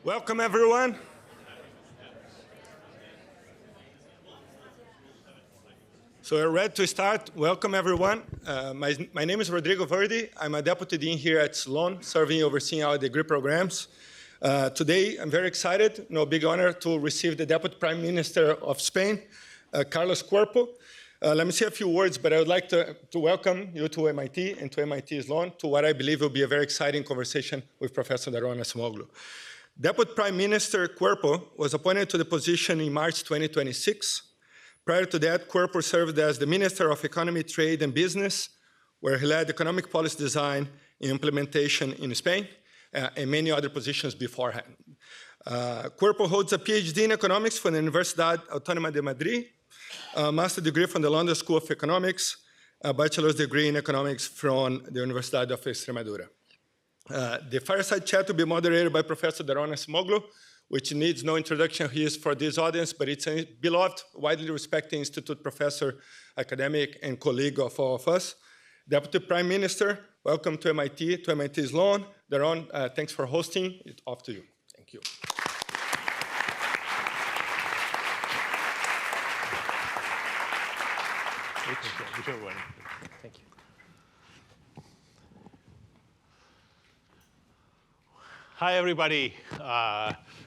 Welcome, everyone. So we're ready to start. Welcome, everyone. My name is Rodrigo Verdi. I'm a deputy dean here at Sloan, overseeing our degree programs. Today, I'm very excited, big honor to receive the Deputy Prime Minister of Spain, Carlos Cuerpo. Let me say a few words, but I would like to welcome you to MIT and to MIT Sloan to what I believe will be a very exciting conversation with Professor Daron Acemoglu. Deputy Prime Minister Cuerpo was appointed to the position in March 2026. Prior to that, Cuerpo served as the Minister of Economy, Trade and Business, where he led economic policy design and implementation in Spain, and many other positions beforehand. Cuerpo holds a PhD in economics from the Universidad Autónoma de Madrid, a master's degree from the London School of Economics, a bachelor's degree in economics from the Universidad of Extremadura. The Fireside chat will be moderated by Professor Daron Acemoglu, which needs no introduction here for this audience, but it's a beloved, widely respected institute professor, academic, and colleague of all of us. Deputy Prime Minister, welcome to MIT Sloan. Daron, thanks for hosting. It's off to you. Thank you. Whichever one. Thank you. Hi, everybody.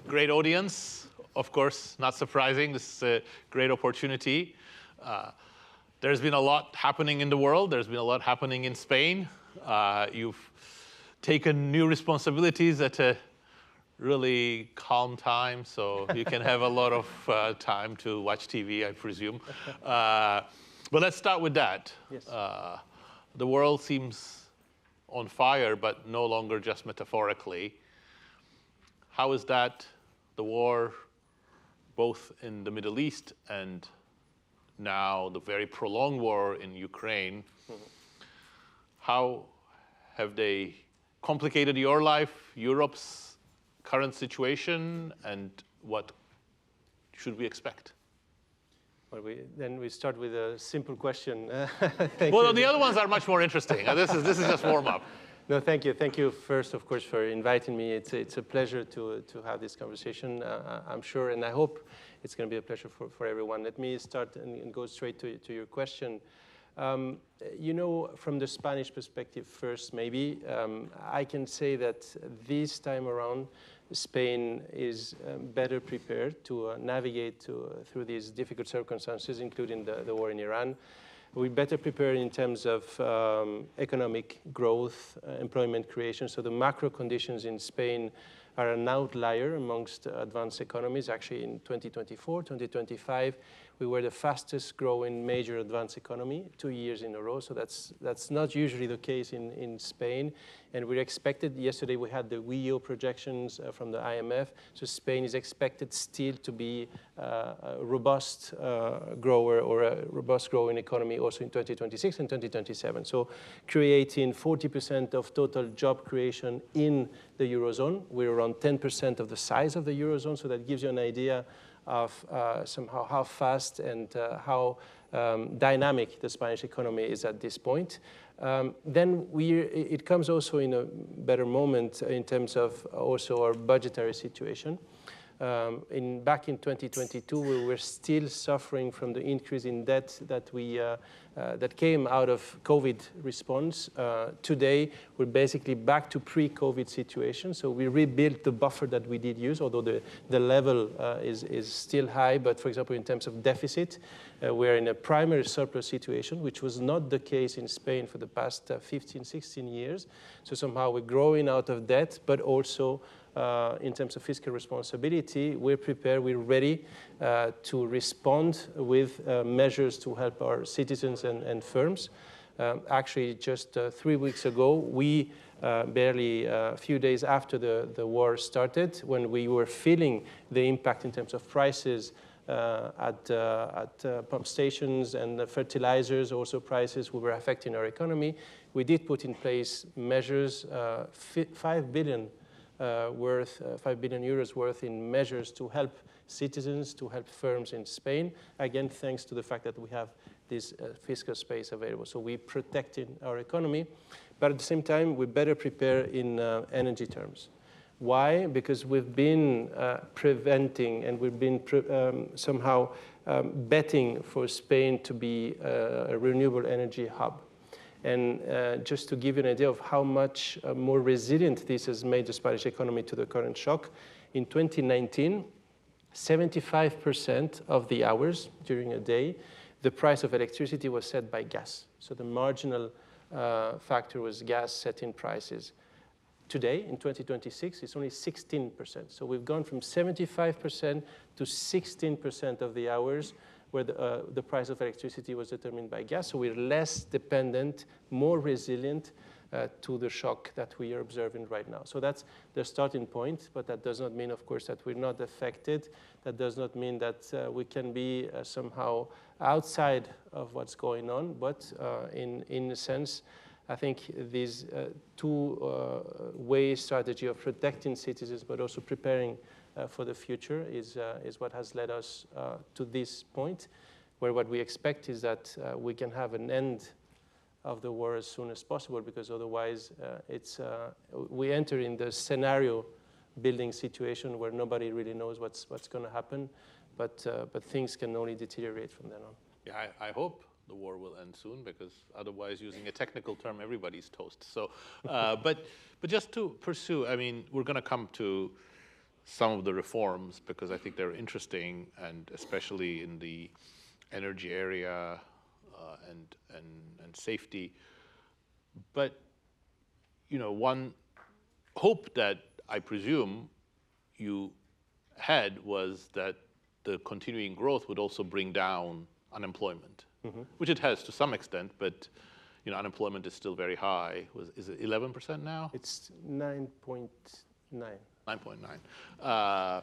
Great audience. Of course, not surprising. This is a great opportunity. There's been a lot happening in the world. There's been a lot happening in Spain. You've taken new responsibilities at a really calm time, so you can have a lot of time to watch TV, I presume. But let's start with that. Yes. The world seems on fire, but no longer just metaphorically. How is that, the war, both in the Middle East and now the very prolonged war in Ukraine, how have they complicated your life, Europe's current situation, and what should we expect? Well, then we start with a simple question. Well, the other ones are much more interesting. This is just warm-up. No, thank you. Thank you first, of course, for inviting me. It's a pleasure to have this conversation, I'm sure, and I hope it's going to be a pleasure for everyone. Let me start and go straight to your question. From the Spanish perspective first, maybe, I can say that this time around, Spain is better prepared to navigate through these difficult circumstances, including the war in Iran. We're better prepared in terms of economic growth, employment creation. So the macro conditions in Spain are an outlier amongst advanced economies. Actually, in 2024, 2025, we were the fastest growing major advanced economy 2 years in a row. So that's not usually the case in Spain. And we're expected, yesterday we had the WEO projections from the IMF. So Spain is expected still to be a robust grower or a robust growing economy also in 2026 and 2027. So creating 40% of total job creation in the Eurozone. We're around 10% of the size of the Eurozone. So that gives you an idea of somehow how fast and how dynamic the Spanish economy is at this point. Then it comes also in a better moment in terms of also our budgetary situation. Back in 2022, we were still suffering from the increase in debt that came out of COVID response. Today, we're basically back to pre-COVID situation. So we rebuilt the buffer that we did use, although the level is still high. But for example, in terms of deficit, we're in a primary surplus situation, which was not the case in Spain for the past 15, 16 years. So somehow we're growing out of debt, but also in terms of fiscal responsibility, we're prepared, we're ready to respond with measures to help our citizens and firms. Actually, just 3 weeks ago, we barely a few days after the war started, when we were feeling the impact in terms of prices at pump stations and fertilizers, also prices were affecting our economy, we did put in place measures, 5 billion euros worth in measures to help citizens, to help firms in Spain, again, thanks to the fact that we have this fiscal space available. So we're protecting our economy, but at the same time, we better prepare in energy terms. Why? Because we've been preventing and we've been somehow betting for Spain to be a renewable energy hub. And just to give you an idea of how much more resilient this has made the Spanish economy to the current shock, in 2019, 75% of the hours during a day, the price of electricity was set by gas. So the marginal factor was gas setting prices. Today, in 2026, it's only 16%. So we've gone from 75% to 16% of the hours where the price of electricity was determined by gas. So we're less dependent, more resilient to the shock that we are observing right now. So that's the starting point, but that does not mean, of course, that we're not affected. That does not mean that we can be somehow outside of what's going on, but in a sense, I think this two-way strategy of protecting citizens, but also preparing for the future is what has led us to this point, where what we expect is that we can have an end of the war as soon as possible, because otherwise we enter in the scenario building situation where nobody really knows what's going to happen, but things can only deteriorate from then on. Yeah, I hope the war will end soon, because otherwise, using a technical term, everybody's toast. So, but just to pursue, I mean, we're going to come to some of the reforms because I think they're interesting, and especially in the energy area and safety. But one hope that I presume you had was that the continuing growth would also bring down unemployment, which it has to some extent, but unemployment is still very high. Is it 11% now? It's 9.9. 9.9.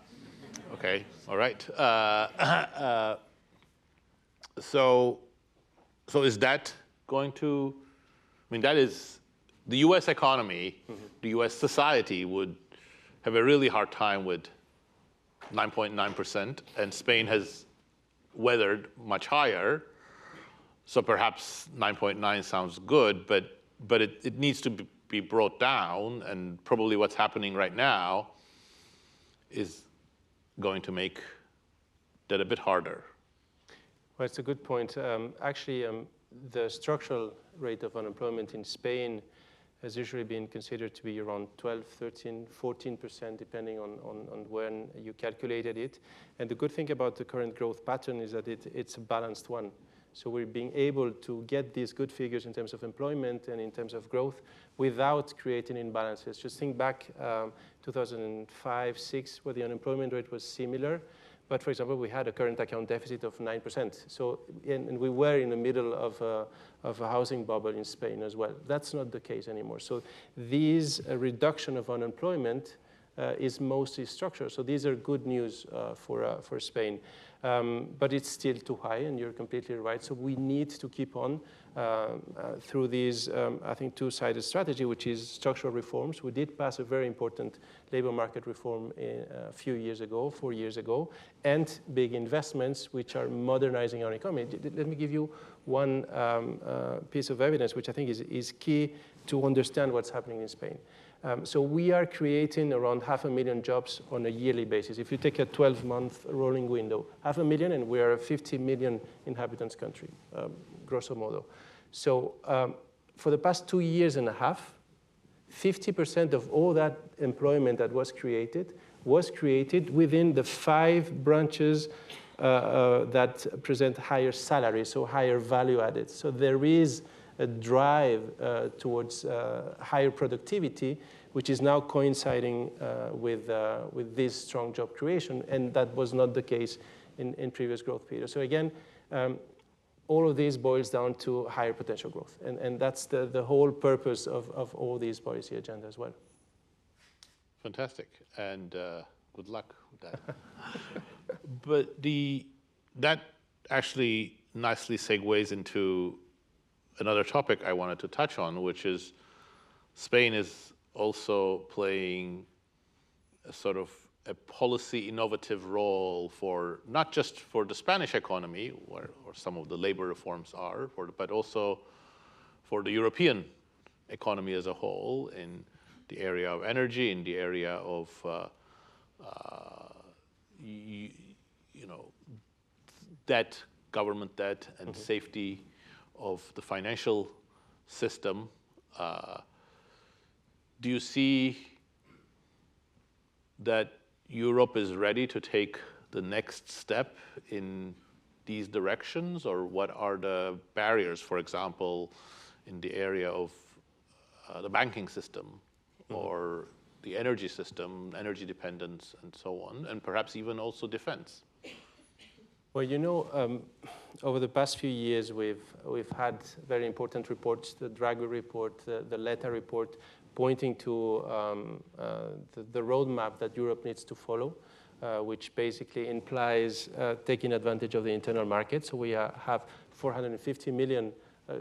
Okay, all right. So is that going to? I mean, that is the U.S. economy. The U.S. society would have a really hard time with 9.9%, and Spain has weathered much higher. So perhaps 9.9 sounds good, but it needs to be brought down, and probably what's happening right now is going to make that a bit harder. Well, it's a good point. Actually, the structural rate of unemployment in Spain has usually been considered to be around 12, 13, 14%, depending on when you calculated it. And the good thing about the current growth pattern is that it's a balanced one. So we're being able to get these good figures in terms of employment and in terms of growth without creating imbalances. Just think back 2005, 6, where the unemployment rate was similar. But for example, we had a current account deficit of 9%. So, and we were in the middle of a housing bubble in Spain as well. That's not the case anymore. So this reduction of unemployment is mostly structural. So these are good news for Spain. But it's still too high, and you're completely right. So we need to keep on through these, I think, two-sided strategy, which is structural reforms. We did pass a very important labor market reform a few years ago, 4 years ago, and big investments which are modernizing our economy. Let me give you one piece of evidence, which I think is key to understand what's happening in Spain. So we are creating around 500,000 jobs on a yearly basis. If you take a 12-month rolling window, 500,000, and we are a 50 million inhabitants country, grosso modo. So for the past 2 years and a half, 50% of all that employment that was created within the 5 branches that present higher salaries, so higher value added. So there is a drive towards higher productivity, which is now coinciding with this strong job creation, and that was not the case in previous growth periods. So again, all of this boils down to higher potential growth, and that's the whole purpose of all these policy agendas as well. Fantastic, and good luck with that. But that actually nicely segues into another topic I wanted to touch on, which is Spain is also playing a sort of a policy innovative role for not just for the Spanish economy, where some of the labor reforms are, but also for the European economy as a whole in the area of energy, in the area of debt, government debt, and safety of the financial system. Do you see that Europe is ready to take the next step in these directions, or what are the barriers, for example, in the area of the banking system or the energy system, energy dependence, and so on, and perhaps even also defense? Well, you know, over the past few years, we've had very important reports, the Draghi report, the Letta report, pointing to the roadmap that Europe needs to follow, which basically implies taking advantage of the internal market. So we have 450 million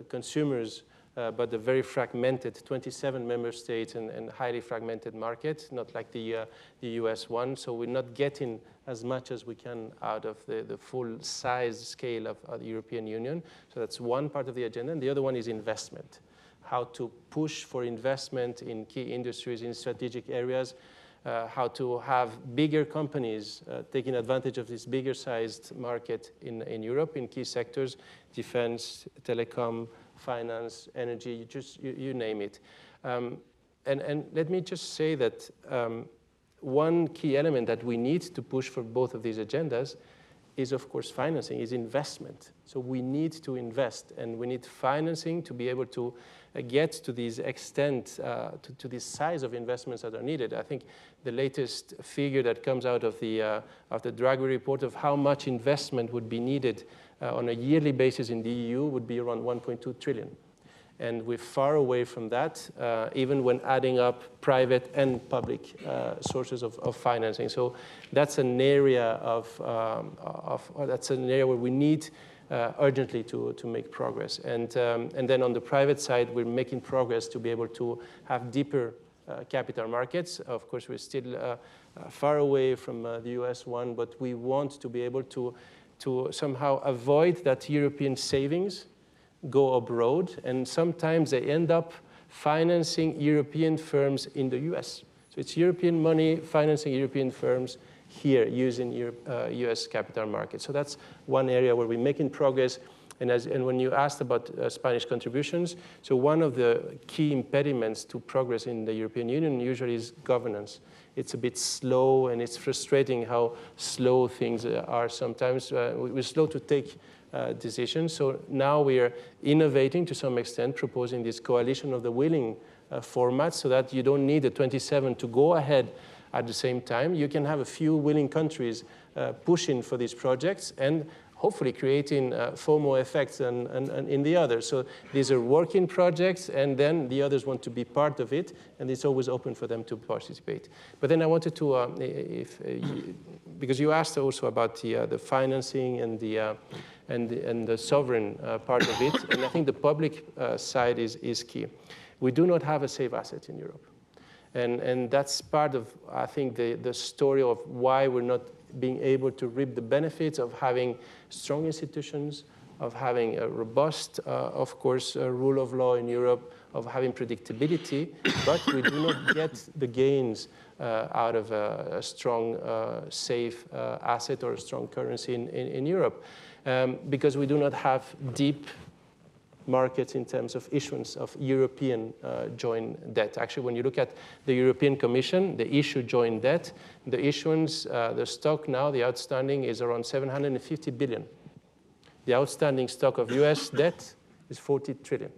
consumers, but a very fragmented 27 member states and highly fragmented market, not like the US one. So we're not getting as much as we can out of the full size scale of the European Union. So that's one part of the agenda. And the other one is investment, how to push for investment in key industries, in strategic areas, how to have bigger companies taking advantage of this bigger sized market in Europe in key sectors, defense, telecom, finance, energy, you name it. And let me just say that one key element that we need to push for both of these agendas is, of course, financing, is investment. So we need to invest, and we need financing to be able to get to this extent, to this size of investments that are needed. I think the latest figure that comes out of the Draghi report of how much investment would be needed on a yearly basis in the EU would be around 1.2 trillion. And we're far away from that, even when adding up private and public sources of financing. So that's an area that's an area where we need urgently to make progress. And then on the private side, we're making progress to be able to have deeper capital markets. Of course, we're still far away from the US one, but we want to be able to somehow avoid that European savings go abroad, and sometimes they end up financing European firms in the US. So it's European money financing European firms here using US capital markets. So that's one area where we're making progress. And when you asked about Spanish contributions, so one of the key impediments to progress in the European Union usually is governance. It's a bit slow, and it's frustrating how slow things are sometimes. We're slow to take decisions. So now we are innovating to some extent, proposing this coalition of the willing format so that you don't need the 27 to go ahead at the same time. You can have a few willing countries pushing for these projects and hopefully creating FOMO effects in the others. So these are working projects, and then the others want to be part of it, and it's always open for them to participate. But then I wanted to, because you asked also about the financing and the sovereign part of it, and I think the public side is key. We do not have a safe asset in Europe. And that's part of, I think, the story of why we're not being able to reap the benefits of having strong institutions, of having a robust, of course, rule of law in Europe, of having predictability, but we do not get the gains out of a strong, safe asset or a strong currency in Europe, because we do not have deep markets in terms of issuance of European joint debt. Actually, when you look at the European Commission, they issue joint debt. The issuance, the stock now, the outstanding is around 750 billion. The outstanding stock of US debt is 40 trillion.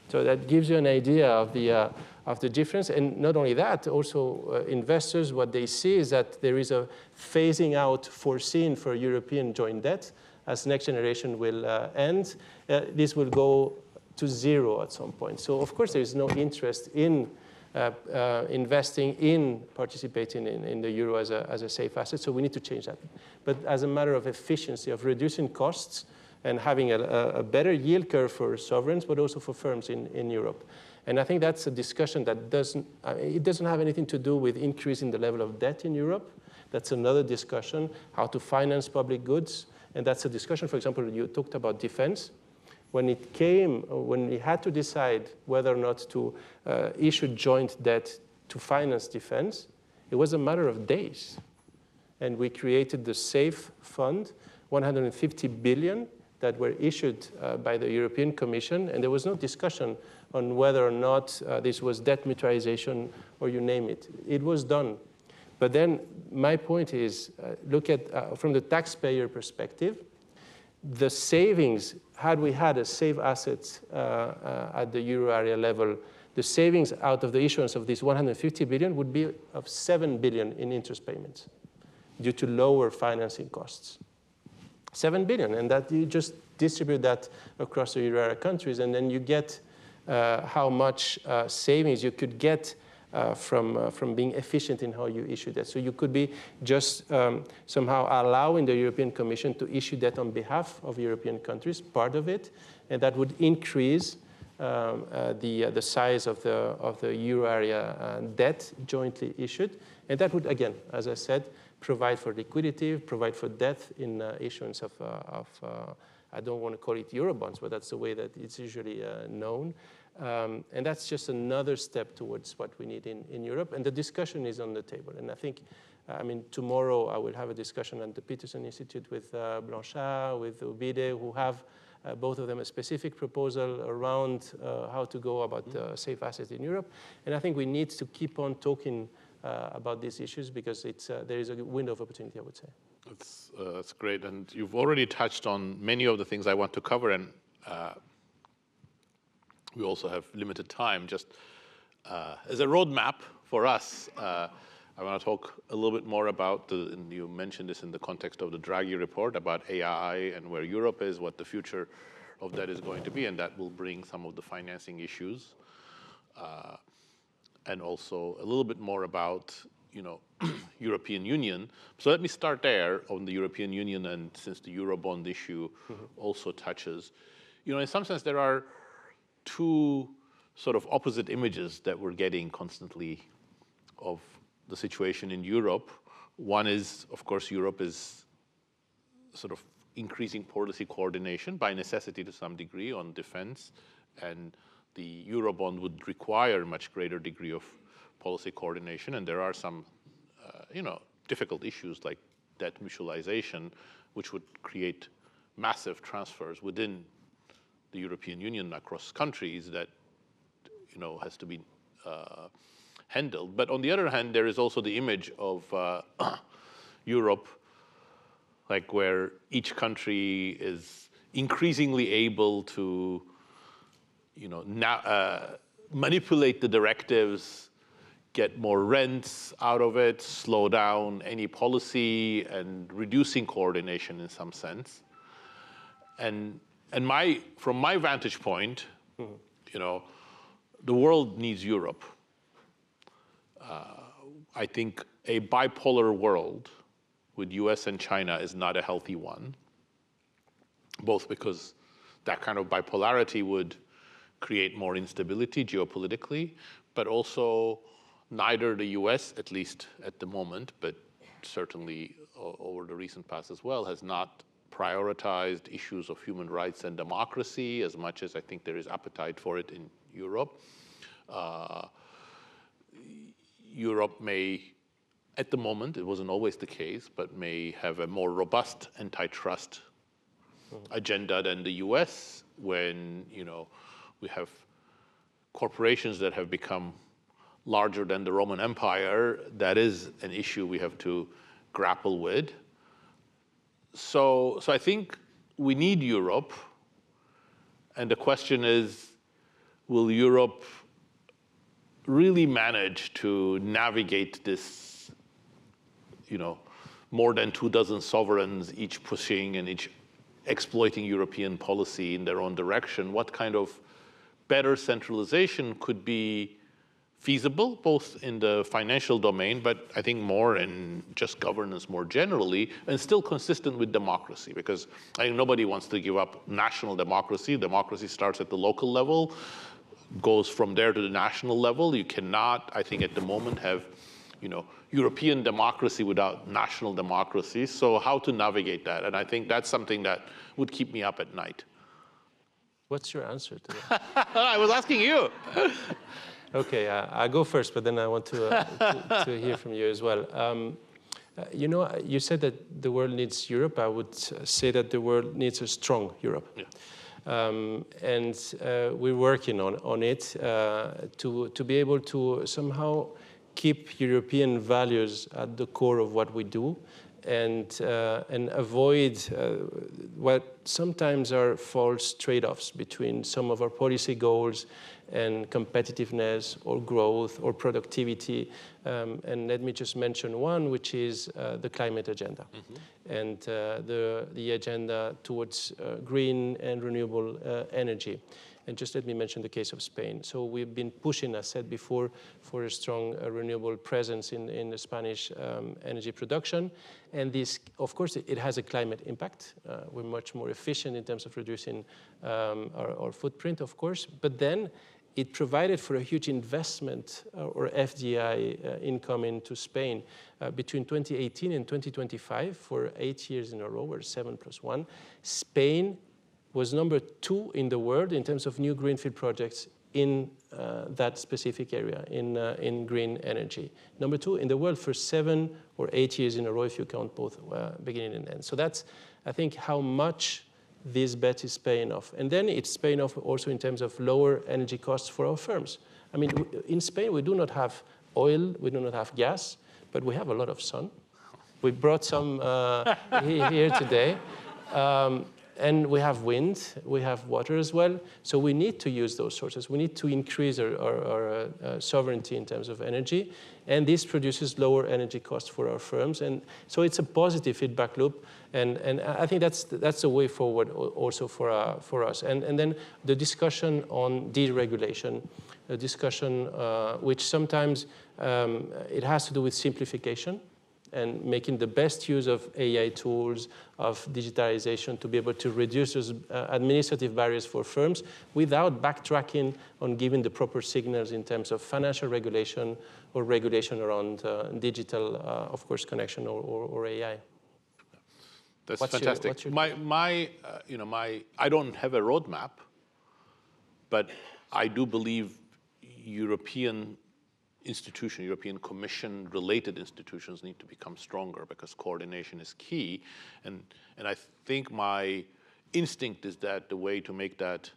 So that gives you an idea of the difference. And not only that, also investors, what they see is that there is a phasing out foreseen for European joint debt. As next generation will end, this will go to zero at some point. So of course there is no interest in investing in participating in the euro as a safe asset. So we need to change that. But as a matter of efficiency, of reducing costs and having a better yield curve for sovereigns, but also for firms in Europe. And I think that's a discussion that doesn't have anything to do with increasing the level of debt in Europe. That's another discussion, how to finance public goods. And that's a discussion, for example, you talked about defense. when we had to decide whether or not to issue joint debt to finance defense, it was a matter of days. And we created the SAFE fund, 150 billion that were issued by the European Commission, and there was no discussion on whether or not this was debt mutualization or you name it. It was done. But then my point is, look at, from the taxpayer perspective, the savings, had we had a safe assets at the euro area level, the savings out of the issuance of this 150 billion would be of 7 billion in interest payments due to lower financing costs. 7 billion, and that you just distribute that across the euro area countries, and then you get how much savings you could get from being efficient in how you issue debt. So you could be just somehow allowing the European Commission to issue debt on behalf of European countries, part of it, and that would increase the size of the euro area debt jointly issued. And that would, again, as I said, provide for liquidity, provide for debt in issuance of I don't want to call it Eurobonds, but that's the way that it's usually known. And that's just another step towards what we need in Europe. And the discussion is on the table. And I think, I mean, tomorrow I will have a discussion at the Peterson Institute with Blanchard, with Ubide, who have both of them a specific proposal around how to go about safe assets in Europe. And I think we need to keep on talking about these issues because there is a window of opportunity, I would say. That's great. And you've already touched on many of the things I want to cover. And we also have limited time. Just as a roadmap for us, I want to talk a little bit more about, and you mentioned this in the context of the Draghi report, about AI and where Europe is, what the future of that is going to be, and that will bring some of the financing issues. And also a little bit more about, European Union. So let me start there on the European Union, and since the Eurobond issue also touches, in some sense there are two sort of opposite images that we're getting constantly of the situation in Europe. One is, of course, Europe is sort of increasing policy coordination by necessity to some degree on defense, and the Eurobond would require a much greater degree of policy coordination, and there are some, difficult issues like debt mutualization, which would create massive transfers within the European Union across countries that, has to be handled. But on the other hand, there is also the image of Europe, like where each country is increasingly able to, manipulate the directives, get more rents out of it, slow down any policy, and reducing coordination in some sense. And from my vantage point, the world needs Europe. I think a bipolar world with US and China is not a healthy one, both because that kind of bipolarity would create more instability geopolitically, but also neither the US, at least at the moment, but certainly over the recent past as well, has not prioritized issues of human rights and democracy as much as I think there is appetite for it in Europe. Europe may, at the moment, it wasn't always the case, but may have a more robust antitrust agenda than the US when, we have corporations that have become larger than the Roman Empire. That is an issue we have to grapple with. So I think we need Europe, and the question is, will Europe really manage to navigate this, more than 24 sovereigns, each pushing and each exploiting European policy in their own direction? What kind of better centralization could be feasible, both in the financial domain, but I think more in just governance more generally, and still consistent with democracy, because I think nobody wants to give up national democracy. Democracy starts at the local level, goes from there to the national level. You cannot, I think at the moment, have European democracy without national democracy. So how to navigate that? And I think that's something that would keep me up at night. What's your answer to that? I was asking you. Okay, I'll go first, but then I want to hear from you as well. You know, you said that the world needs Europe. I would say that the world needs a strong Europe. Yeah. And we're working on it to be able to somehow keep European values at the core of what we do, and avoid what sometimes are false trade-offs between some of our policy goals and competitiveness or growth or productivity. And let me just mention one, which is the climate agenda, and the agenda towards green and renewable energy. And just let me mention the case of Spain. So we've been pushing, as said before, for a strong renewable presence in the Spanish energy production. And this, of course, it has a climate impact. We're much more efficient in terms of reducing our footprint, of course. But then it provided for a huge investment or FDI income into Spain between 2018 and 2025 for 8 years in a row, or 7+1. Spain was number 2 in the world in terms of new greenfield projects in that specific area, in green energy. Number 2 in the world for 7 or 8 years in a row, if you count both beginning and end. So that's, I think, how much this bet is paying off. And then it's paying off also in terms of lower energy costs for our firms. I mean, in Spain, we do not have oil, we do not have gas, but we have a lot of sun. We brought some here today. And we have wind, we have water as well. So we need to use those sources. We need to increase our sovereignty in terms of energy. And this produces lower energy costs for our firms. And so it's a positive feedback loop. And I think that's the way forward also for us. And then the discussion on deregulation, a discussion which sometimes it has to do with simplification and making the best use of AI tools, of digitalization, to be able to reduce those administrative barriers for firms without backtracking on giving the proper signals in terms of financial regulation or regulation around digital, of course, connection or AI. That's fantastic. I don't have a roadmap, but I do believe European Commission-related institutions need to become stronger because coordination is key. And I think my instinct is that the way to make that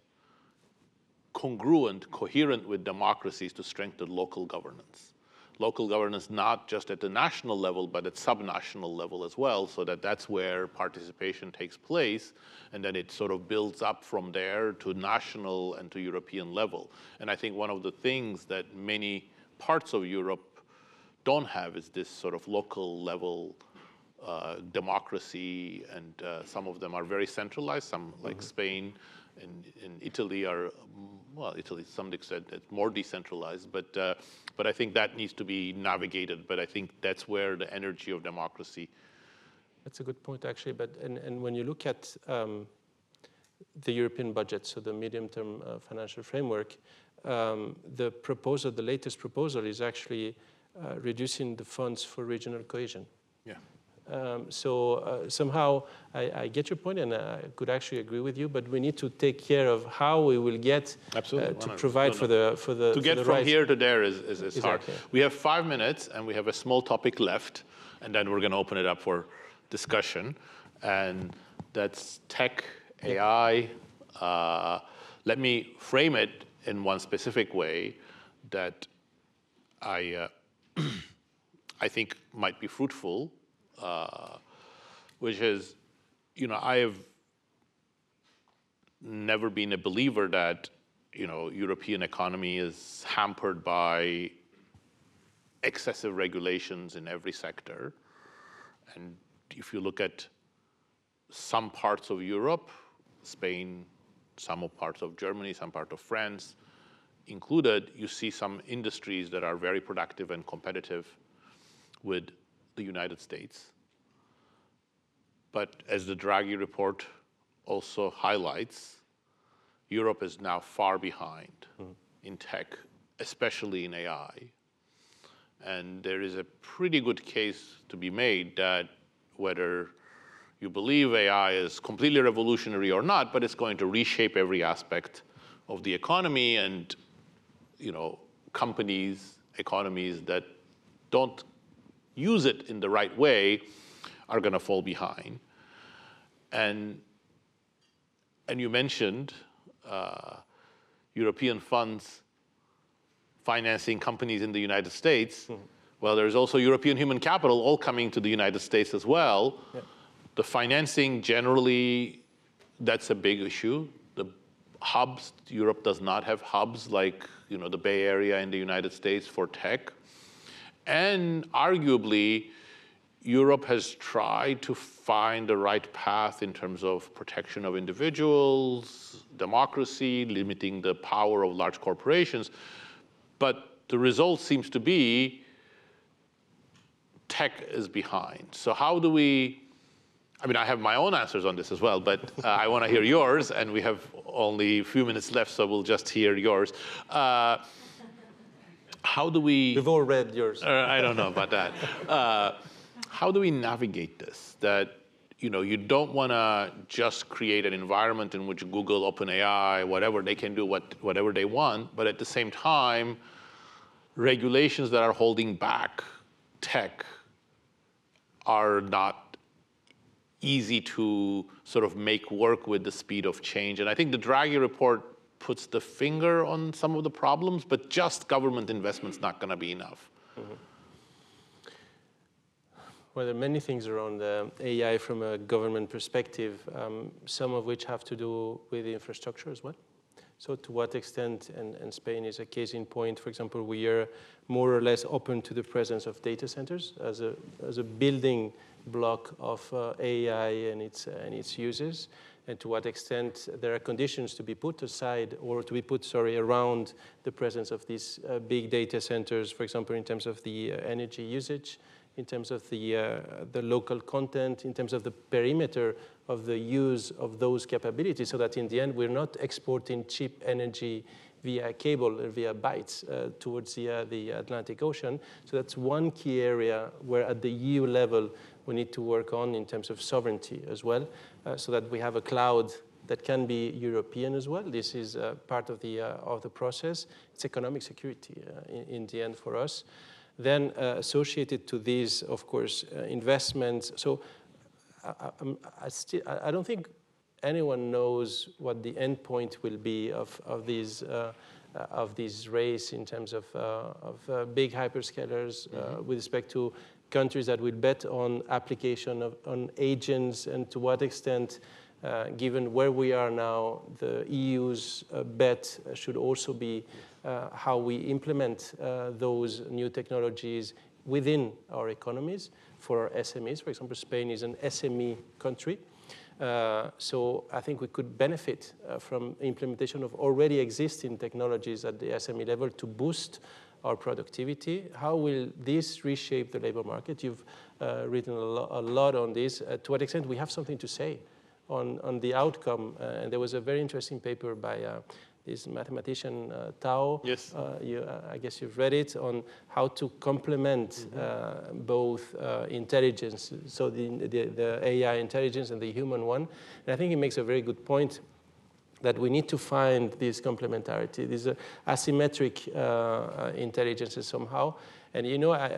congruent, coherent with democracy is to strengthen local governance. Local governance not just at the national level, but at subnational level as well, so that that's where participation takes place, and then it sort of builds up from there to national and to European level. And I think one of the things that many parts of Europe don't have is this sort of local level democracy, and some of them are very centralized. Some, like Spain and Italy, are, well, Italy to some extent it's more decentralized, but I think that needs to be navigated. But I think that's where the energy of democracy. That's a good point, actually. But and when you look at the European budget, so the medium-term financial framework, the latest proposal is actually reducing the funds for regional cohesion. Yeah. So somehow I get your point, and I could actually agree with you. But we need to take care of how we will get to provide for the to get from right. here to there is exactly. hard. We have 5 minutes, and we have a small topic left, and then we're going to open it up for discussion, and that's tech, AI. Let me frame it in one specific way that I think might be fruitful, which is, I have never been a believer that, European economy is hampered by excessive regulations in every sector. And if you look at some parts of Europe, Spain, some parts of Germany, some part of France included, you see some industries that are very productive and competitive with the United States. But as the Draghi report also highlights, Europe is now far behind in tech, especially in AI. And there is a pretty good case to be made that whether you believe AI is completely revolutionary or not, but it's going to reshape every aspect of the economy, and companies, economies that don't use it in the right way are going to fall behind. And you mentioned European funds financing companies in the United States. Mm-hmm. Well, there's also European human capital all coming to the United States as well. Yeah. The financing generally, that's a big issue. The hubs, Europe does not have hubs like the Bay Area in the United States for tech. And arguably, Europe has tried to find the right path in terms of protection of individuals, democracy, limiting the power of large corporations. But the result seems to be tech is behind. So how do we, I have my own answers on this as well, but I want to hear yours, and we have only a few minutes left, so we'll just hear yours. How do we... We've all read yours. I don't know about that. How do we navigate this? That you don't want to just create an environment in which Google, OpenAI, whatever, they can do whatever they want, but at the same time, regulations that are holding back tech are not easy to sort of make work with the speed of change. And I think the Draghi report puts the finger on some of the problems, but just government investment's not going to be enough. Mm-hmm. Well, there are many things around AI from a government perspective, some of which have to do with the infrastructure as well. So to what extent, and Spain is a case in point, for example, we are more or less open to the presence of data centers as a building block of AI and its uses, and to what extent there are conditions to be put aside or to be put, around the presence of these big data centers, for example, in terms of the energy usage, in terms of the local content, in terms of the perimeter of the use of those capabilities, so that in the end we're not exporting cheap energy via cable or via bytes towards the Atlantic Ocean. So that's one key area where at the EU level we need to work on in terms of sovereignty as well, so that we have a cloud that can be European as well. This is part of the process. It's economic security in the end for us. Then associated to these, of course, investments. So I don't think anyone knows what the end point will be of this race in terms of big hyperscalers with respect to countries that will bet on application on agents, and to what extent, given where we are now, the EU's bet should also be how we implement those new technologies within our economies for our SMEs. For example, Spain is an SME country. So I think we could benefit from implementation of already existing technologies at the SME level to boost our productivity. How will this reshape the labor market? You've written a lot on this. To what extent we have something to say on the outcome. And there was a very interesting paper by this mathematician, Tao. Yes. I guess you've read it, on how to complement both intelligence, so the AI intelligence and the human one. And I think he makes a very good point that we need to find this complementarity, these asymmetric intelligences somehow. And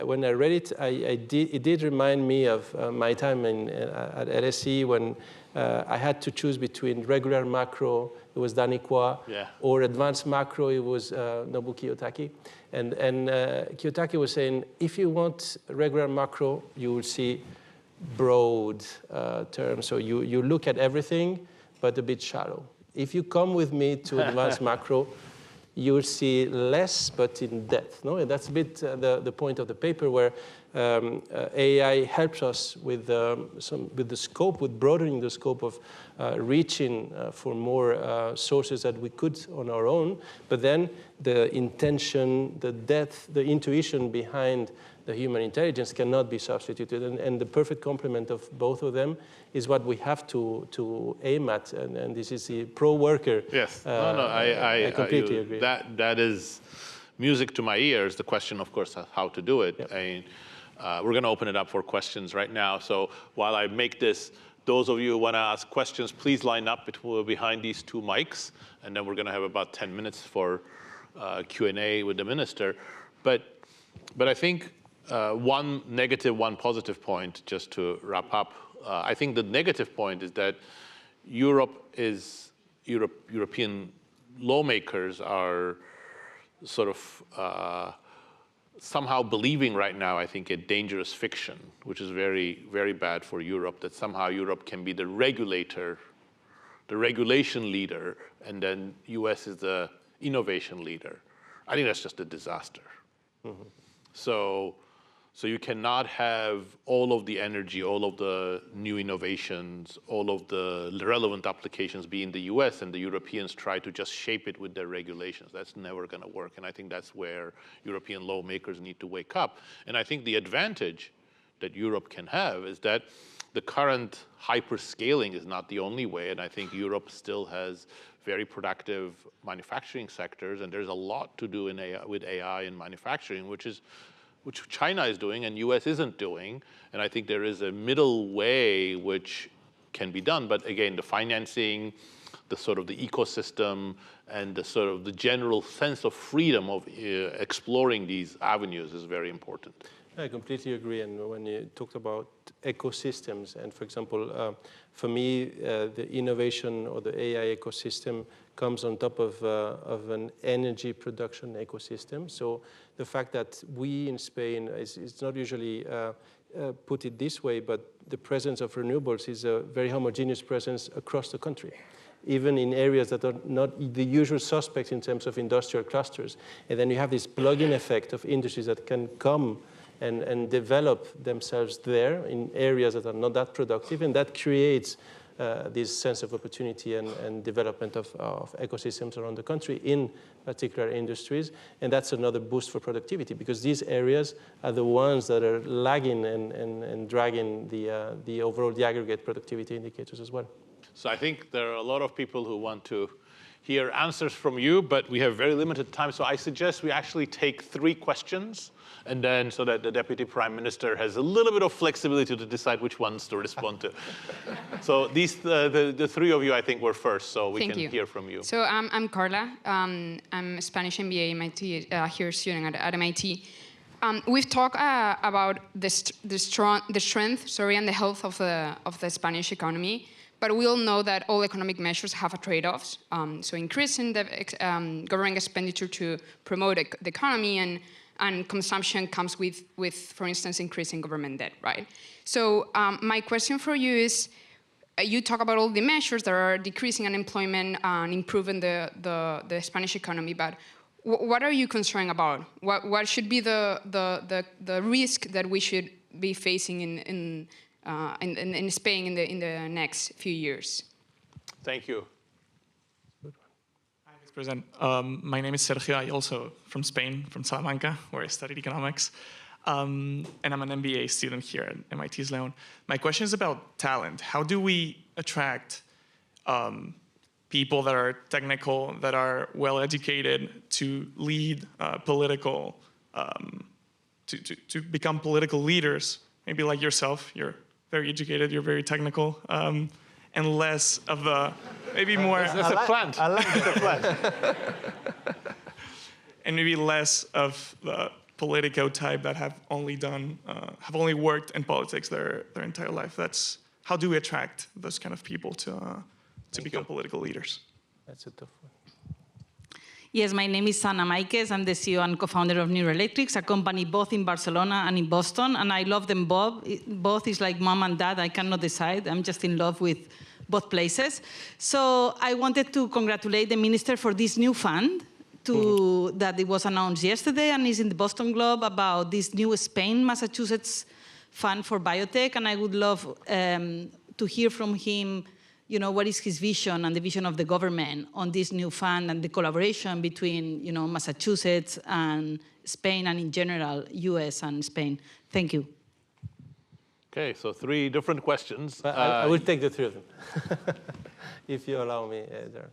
when I read it, it did remind me of my time at LSE when I had to choose between regular macro, it was Danikwa, or advanced macro, it was Nobu Kiyotaki. And Kiyotaki was saying, if you want regular macro, you will see broad terms. So you look at everything, but a bit shallow. If you come with me to advanced macro, you will see less, but in depth. No? And that's a bit the point of the paper, where AI helps us with the scope, with broadening the scope of reaching for more sources that we could on our own. But then the intention, the depth, the intuition behind the human intelligence cannot be substituted. And the perfect complement of both of them is what we have to aim at. And this is the pro-worker. Yes. I completely agree. That is music to my ears. The question, of course, how to do it. Yep. We're going to open it up for questions right now. So while I make this those of you who want to ask questions, please line up behind these two mics, and then we're going to have about 10 minutes for Q&A with the minister. But I think one negative, one positive point, just to wrap up. I think the negative point is that European lawmakers are sort of somehow believing right now, I think, a dangerous fiction, which is very, very bad for Europe, that somehow Europe can be the regulator, the regulation leader, and then US is the innovation leader. I think that's just a disaster. Mm-hmm. So you cannot have all of the energy, all of the new innovations, all of the relevant applications be in the US, and the Europeans try to just shape it with their regulations. That's never going to work. And I think that's where European lawmakers need to wake up. And I think the advantage that Europe can have is that the current hyperscaling is not the only way. And I think Europe still has very productive manufacturing sectors. And there's a lot to do with AI in manufacturing, which China is doing and US isn't doing. And I think there is a middle way which can be done. But again, the financing, the sort of the ecosystem, and the sort of the general sense of freedom of exploring these avenues is very important. I completely agree. And when you talked about ecosystems, and for example, for me, the innovation or the AI ecosystem comes on top of an energy production ecosystem. So the fact that we in Spain, it's not usually put it this way, but the presence of renewables is a very homogeneous presence across the country, even in areas that are not the usual suspects in terms of industrial clusters. And then you have this plug-in effect of industries that can come and develop themselves there in areas that are not that productive, and that creates this sense of opportunity and development of ecosystems around the country in particular industries. And that's another boost for productivity, because these areas are the ones that are lagging and dragging the overall, the aggregate productivity indicators as well. So I think there are a lot of people who want to hear answers from you, but we have very limited time. So I suggest we actually take 3 questions, and then so that the Deputy Prime Minister has a little bit of flexibility to decide which ones to respond to. So these, the 3 of you, I think, were first, so we can hear from you. So I'm Carla. I'm a Spanish MBA MIT, here student at MIT. We've talked about the strength, and the health of the Spanish economy. But we all know that all economic measures have a trade-offs. So increasing the government expenditure to promote the economy and consumption comes with, for instance, increasing government debt, right? So my question for you is, you talk about all the measures that are decreasing unemployment and improving the Spanish economy, but what are you concerned about? What should be the risk that we should be facing in Spain in the next few years? Thank you. Hi, Vice President. My name is Sergio. I also from Spain, from Salamanca, where I studied economics. And I'm an MBA student here at MIT Sloan. My question is about talent. How do we attract people that are technical, that are well-educated to lead political, to become political leaders? Maybe like yourself, you're very educated, you're very technical, and less of the, maybe more... That's a plant. I like the plant. And maybe less of the politico type that have only worked in politics their entire life. That's, how do we attract those kind of people to become political leaders? That's a tough one. Yes, my name is Ana Maikes. I'm the CEO and co-founder of Neuroelectrics, a company both in Barcelona and in Boston, and I love them both. Both is like mom and dad. I cannot decide. I'm just in love with both places. So I wanted to congratulate the minister for this new fund that it was announced yesterday and is in the Boston Globe about this new Spain-Massachusetts fund for biotech, and I would love to hear from him, you know, what is his vision and the vision of the government on this new fund and the collaboration between, you know, Massachusetts and Spain and in general, US and Spain. Thank you. Okay, so 3 different questions. I will take the 3 of them, if you allow me, Daron.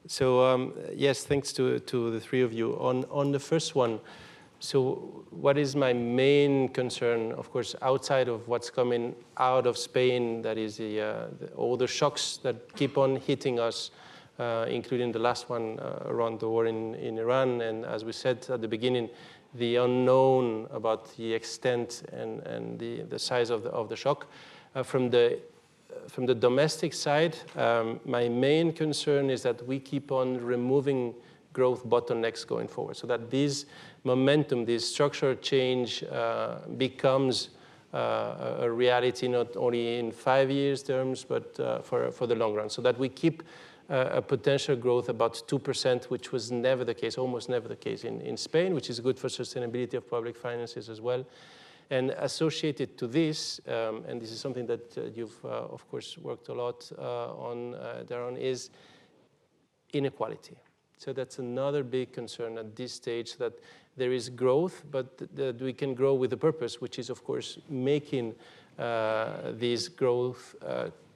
So yes, thanks to the 3 of you. On the first one, So what is my main concern, of course, outside of what's coming out of Spain, that is all the shocks that keep on hitting us, including the last one around the war in Iran, and as we said at the beginning, the unknown about the extent and the size of the shock. From the domestic side, my main concern is that we keep on removing growth bottlenecks going forward, so that this momentum, this structural change becomes a reality not only in 5 years terms, but for the long run, so that we keep a potential growth about 2%, which was never the case, almost never the case in Spain, which is good for sustainability of public finances as well. And associated to this, and this is something that you've, of course, worked a lot on, Daron, is inequality. So that's another big concern at this stage, that there is growth, but that we can grow with a purpose, which is, of course, making this growth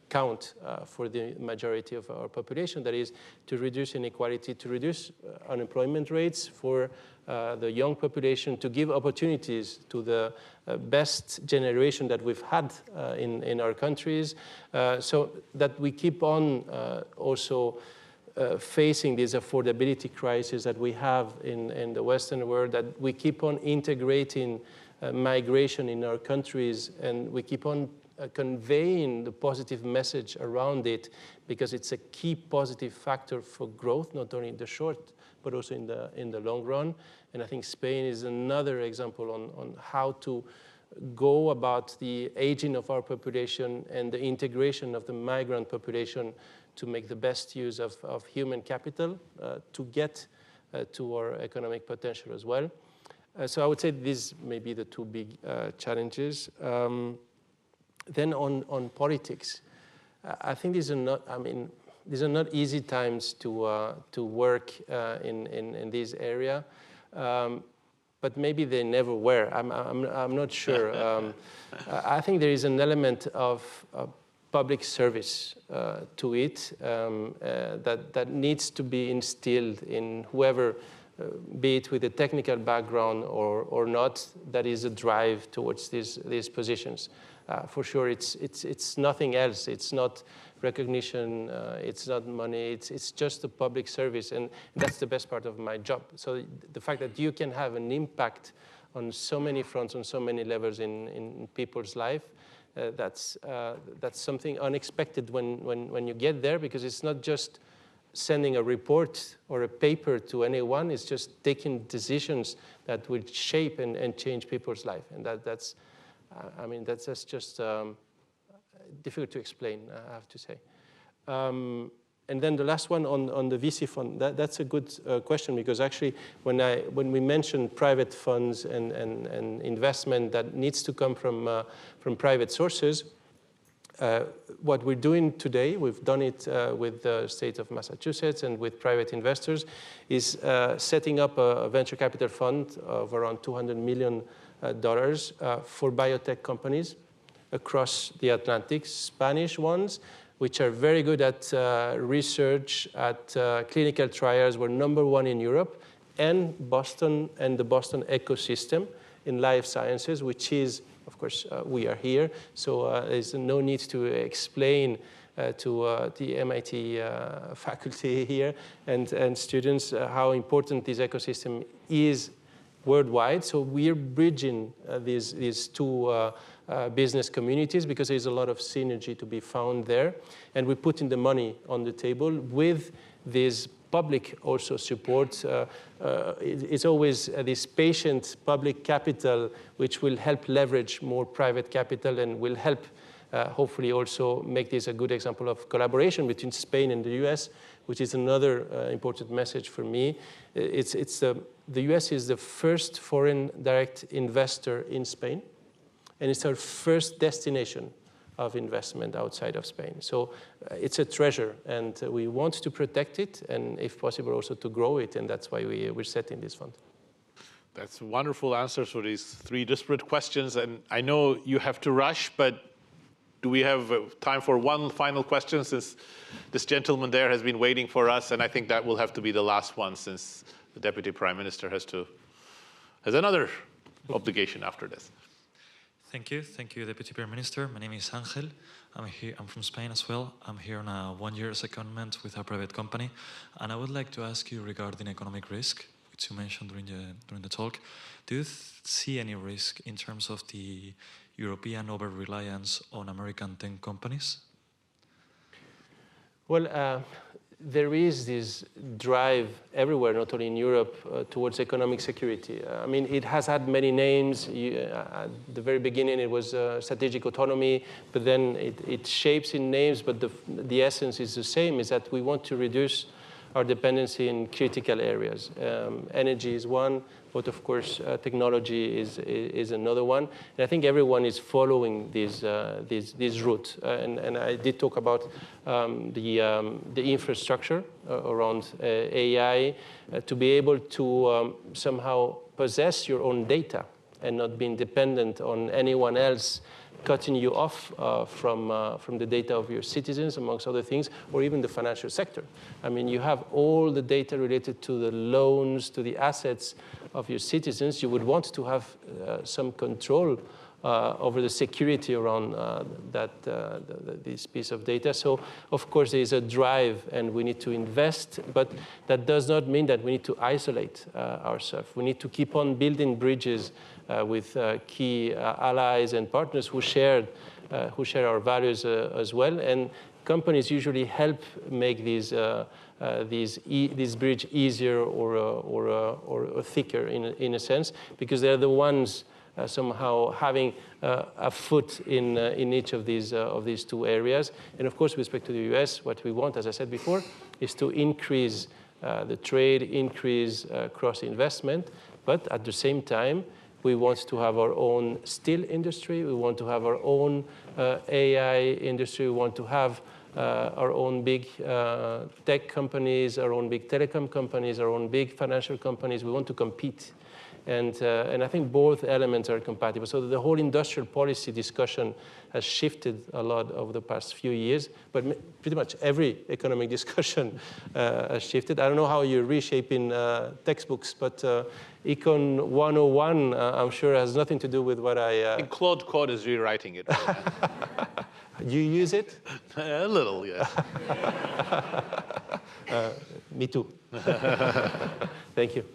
count for the majority of our population. That is, to reduce inequality, to reduce unemployment rates for the young population, to give opportunities to the best generation that we've had in our countries, so that we keep on also facing this affordability crisis that we have in the Western world, that we keep on integrating migration in our countries, and we keep on conveying the positive message around it, because it's a key positive factor for growth, not only in the short, but also in the long run. And I think Spain is another example on how to go about the aging of our population and the integration of the migrant population to make the best use of human capital to get to our economic potential as well. So I would say these may be the two big challenges. Then on politics, I think these are not easy times to work in this area, but maybe they never were. I'm not sure. I think there is an element of public service to it that needs to be instilled in whoever, be it with a technical background or not, that is a drive towards these positions. For sure, it's nothing else. It's not recognition. It's not money. It's just a public service, and that's the best part of my job. So the fact that you can have an impact on so many fronts, on so many levels in people's life, that's something unexpected when you get there, because it's not just sending a report or a paper to anyone. It's just taking decisions that will shape and change people's life, and that's just difficult to explain, I have to say. And then the last one on the VC fund, that's a good question, because actually when we mention private funds and investment that needs to come from private sources, what we're doing today, we've done it with the state of Massachusetts and with private investors, is setting up a venture capital fund of around $200 million for biotech companies across the Atlantic, Spanish ones, which are very good at research, at clinical trials. We're #1 in Europe, and Boston and the Boston ecosystem in life sciences, which is, of course, we are here. So there's no need to explain to the MIT faculty here and students how important this ecosystem is worldwide. So we're bridging these two business communities, because there's a lot of synergy to be found there. And we're putting the money on the table with this public also support. It's always this patient public capital which will help leverage more private capital and will help hopefully also make this a good example of collaboration between Spain and the US, which is another important message for me. The US is the first foreign direct investor in Spain, and it's our first destination of investment outside of Spain. So it's a treasure, and we want to protect it, and if possible also to grow it, and that's why we're setting this fund. That's wonderful answers for these three disparate questions, and I know you have to rush, but do we have time for one final question, since this gentleman there has been waiting for us, and I think that will have to be the last one, since the Deputy Prime Minister has to has another obligation after this. Thank you, Deputy Prime Minister. My name is Angel. I'm from Spain as well. I'm here on a 1-year secondment with a private company, and I would like to ask you regarding economic risk, which you mentioned during the talk. Do you see any risk in terms of the European over-reliance on American tech companies? Well, there is this drive everywhere, not only in Europe, towards economic security. I mean, it has had many names. At the very beginning, it was strategic autonomy, but then it shapes in names, but the essence is the same, is that we want to reduce our dependency in critical areas. Energy is one, but of course, technology is another one. And I think everyone is following this route. And I did talk about the infrastructure around AI, to be able to somehow possess your own data and not being dependent on anyone else cutting you off from the data of your citizens, amongst other things, or even the financial sector. I mean, you have all the data related to the loans, to the assets of your citizens. You would want to have some control over the security around this piece of data. So, of course, there is a drive, and we need to invest, but that does not mean that we need to isolate ourselves. We need to keep on building bridges with key allies and partners who share our values as well. And companies usually help make this bridge easier or thicker in a sense, because they're the ones somehow having a foot in each of these two areas. And of course, with respect to the US, what we want, as I said before, is to increase the trade, increase cross-investment, but at the same time, we want to have our own steel industry. We want to have our own AI industry. We want to have our own big tech companies, our own big telecom companies, our own big financial companies. We want to compete. And I think both elements are compatible. So the whole industrial policy discussion has shifted a lot over the past few years, but pretty much every economic discussion has shifted. I don't know how you're reshaping textbooks, but Econ 101, I'm sure, has nothing to do with what I... Claude Code is rewriting it. You use it? A little, yeah. Me too. Thank you.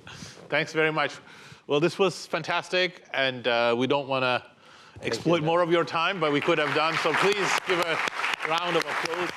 Thanks very much. Well, this was fantastic, and we don't want to exploit more of your time, but we could have done. So please give a round of applause.